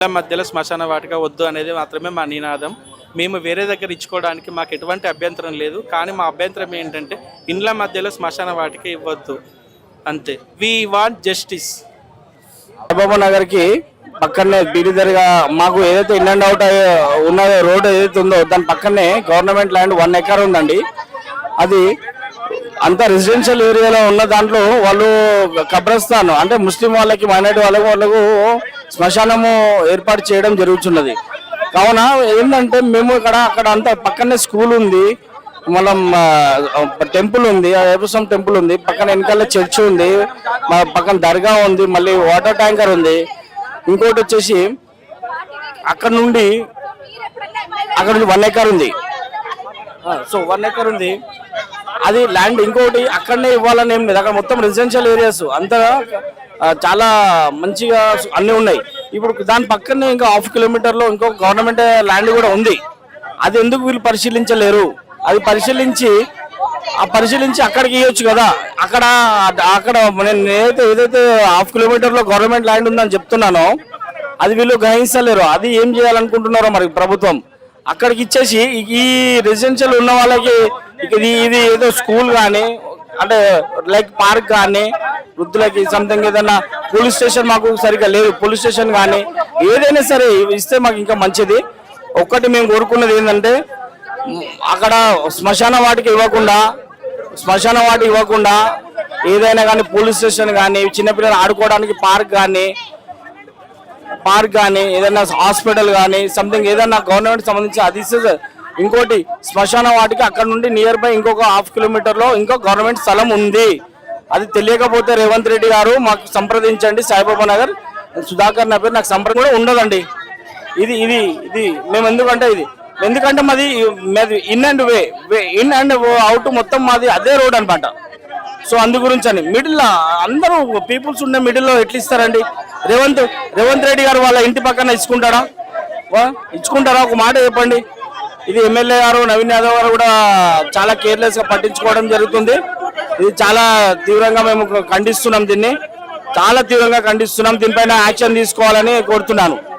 మధ్యలో శ్మశాన వాటిక వద్దు అనేది మాత్రమే మా నినాదం. మేము వేరే దగ్గర ఇచ్చుకోవడానికి మాకు ఎటువంటి అభ్యంతరం లేదు. కానీ మా అభ్యంతరం ఏంటంటే ఇండ్ల మధ్యలో శ్మశాన వాటిక ఇవ్వద్దు, అంతే. We want justice. బాబా నగర్కి పక్కనే బీడిదర్గా మాకు ఏదైతే ఇన్ అండ్ అవుట్ ఉన్న రోడ్ ఏదైతే ఉందో దాని పక్కనే గవర్నమెంట్ ల్యాండ్ 1 ఎకర్ ఉందండి. అది అంత రెసిడెన్షియల్ ఏరియాలో ఉన్న దాంట్లో వాళ్ళు కబ్రస్థాన్ అంటే ముస్లిం వాళ్ళకి మైనారిటీ వాళ్ళకు శ్మశానము ఏర్పాటు చేయడం జరుగుతున్నది. కావున ఏంటంటే మేము అక్కడ అంతా పక్కనే స్కూల్ ఉంది, మనం టెంపుల్ ఉంది, అయ్యప్ప టెంపుల్ ఉంది, పక్కన వెనకాల చర్చ్ ఉంది, పక్కన దర్గా ఉంది, మళ్ళీ వాటర్ ట్యాంకర్ ఉంది. ఇంకోటి వచ్చేసి అక్కడ నుండి 1 ఎకర్ ఉంది. సో 1 ఎకర్ ఉంది, అది ల్యాండ్ ఇంకోటి అక్కడనే ఇవ్వాలని ఏం లేదు. అక్కడ మొత్తం రెసిడెన్షియల్ ఏరియాస్ అంతా చాలా మంచిగా అన్నీ ఉన్నాయి. ఇప్పుడు దాని పక్కనే ఇంకా 1/2 కిలోమీటర్లో ఇంకో గవర్నమెంట్ ల్యాండ్ కూడా ఉంది. అది ఎందుకు వీళ్ళు పరిశీలించలేరు? అది పరిశీలించి అక్కడికి ఇవ్వచ్చు కదా. అక్కడ నేను ఏదైతే 1/2 కిలోమీటర్లో గవర్నమెంట్ ల్యాండ్ ఉందని చెప్తున్నానో అది వీళ్ళు గ్రహించలేరు. అది ఏం చేయాలనుకుంటున్నారో మరి ప్రభుత్వం. అక్కడికి ఇచ్చేసి ఈ రెసిడెన్షియల్ ఉన్న వాళ్ళకి ఇది ఏదో స్కూల్ కానీ అంటే లైక్ పార్క్ కానీ వృద్ధులకి సంథింగ్ ఏదైనా పోలీస్ స్టేషన్ మాకు సరిగ్గా లేదు, పోలీస్ స్టేషన్ కానీ ఏదైనా సరే ఇస్తే మాకు ఇంకా మంచిది. ఒక్కటి మేము కోరుకున్నది ఏంటంటే అక్కడ శ్మశాన వాటికి ఇవ్వకుండా ఏదైనా కానీ పోలీస్ స్టేషన్ కానీ చిన్నపిల్లలు ఆడుకోవడానికి పార్క్ కానీ ఏదైనా హాస్పిటల్ కానీ సంథింగ్ ఏదైనా గవర్నమెంట్ సంబంధించి అది ఇస్తే. ఇంకోటి శ్మశాన వాటికి అక్కడ నుండి నియర్ బై ఇంకొక 1/2 కిలోమీటర్లో ఇంకో గవర్నమెంట్ స్థలం ఉంది. అది తెలియకపోతే రేవంత్ రెడ్డి గారు మాకు సంప్రదించండి. సాయిబాబా నగర్ సుధాకర్ నా పేరు, నాకు సంప్రదించ కూడా ఉండదండి. ఇది మేము ఎందుకంటే మాది ఇన్ అండ్ అవుట్ మొత్తం మాది అదే రోడ్ అనమాట. సో అందు గురించి అని మిడిల్లో అందరూ పీపుల్స్ ఉండే మిడిల్లో ఎట్లా ఇస్తారండి? రేవంత్ రెడ్డి గారు వాళ్ళ ఇంటి పక్కన ఇచ్చుకుంటారా? ఒక మాట చెప్పండి. ఇది ఎమ్మెల్యే గారు నవీన్ యాదవ్ గారు కూడా చాలా కేర్లెస్ గా పట్టించుకోవడం జరుగుతుంది. ఇది చాలా తీవ్రంగా మేము ఖండిస్తున్నాం, చాలా తీవ్రంగా ఖండిస్తున్నాం. దీనిపైన యాక్షన్ తీసుకోవాలని కోరుతున్నాను.